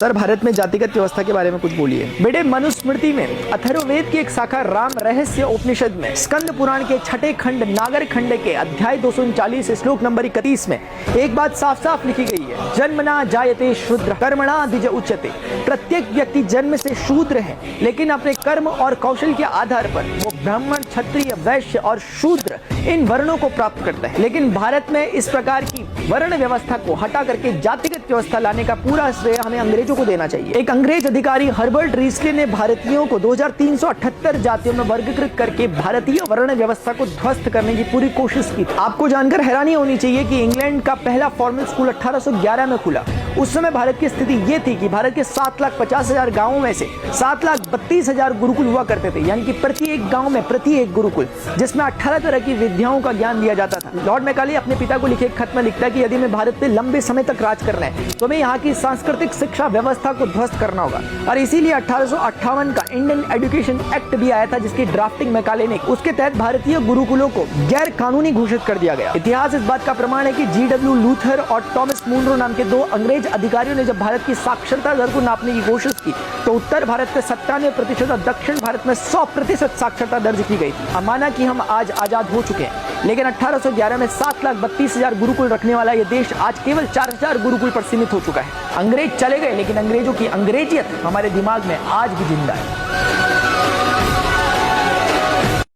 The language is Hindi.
सर, भारत में जातिगत व्यवस्था के बारे में कुछ बोलिए। बेटे, मनुस्मृति में अथर्ववेद की एक शाखा राम रहस्य उपनिषद में स्कंद पुराण के छठे खंड नागर खंड के अध्याय 239 श्लोक नंबर 31 में एक बात साफ साफ लिखी गई है, जन्मना जायते शूद्र कर्मणा द्विज उच्यते। प्रत्येक व्यक्ति जन्म से शूद्र है, लेकिन अपने कर्म और कौशल के आधार पर वो ब्राह्मण, क्षत्रिय, वैश्य और शूद्र इन वर्णों को प्राप्त करता है। लेकिन भारत में इस प्रकार की वर्ण व्यवस्था को हटा करके जातिगत व्यवस्था लाने का पूरा श्रेय हमें अंग्रेजों को देना चाहिए। एक अंग्रेज अधिकारी हर्बर्ट रीसले ने भारतीयों को 2378 जातियों में वर्गीकृत करके भारतीय वर्ण व्यवस्था को ध्वस्त करने की पूरी कोशिश की। आपको जानकर हैरानी होनी चाहिए कि इंग्लैंड का पहला फॉर्मल स्कूल 1811 में खुला। उस समय भारत की स्थिति ये थी कि भारत के 7,50,000 गांवों में से 7,32,000 गुरुकुल हुआ करते थे, यानी कि प्रति एक गांव में प्रति एक गुरुकुल, जिसमें 18 तरह की विद्याओं का ज्ञान दिया जाता था। लॉर्ड मैकाले अपने पिता को लिखे एक खत में लिखता है कि यदि मैं भारत पे लंबे समय तक राज करना है तो मैं यहाँ की सांस्कृतिक शिक्षा व्यवस्था को ध्वस्त करना होगा। और इसीलिए 1858 का इंडियन एजुकेशन एक्ट भी आया था, जिसकी ड्राफ्टिंग मैकाले ने। उसके तहत भारतीय गुरुकुलों को गैर कानूनी घोषित कर दिया गया। इतिहास इस बात का प्रमाण है कि G.W. लूथर और टॉमस मुनरो नाम के 2 अंग्रेज अधिकारियों ने जब भारत की साक्षरता दर को नापने की कोशिश की तो उत्तर भारत में 97% और दक्षिण भारत में 100% साक्षरता दर्ज की गई थी। माना कि हम आज आजाद हो चुके हैं, लेकिन 1811 में 7,32,000 गुरुकुल रखने वाला यह देश आज केवल 4,000 गुरुकुल पर सीमित हो चुका है। अंग्रेज चले गए, लेकिन अंग्रेजों की अंग्रेजियत हमारे दिमाग में आज भी जिंदा है।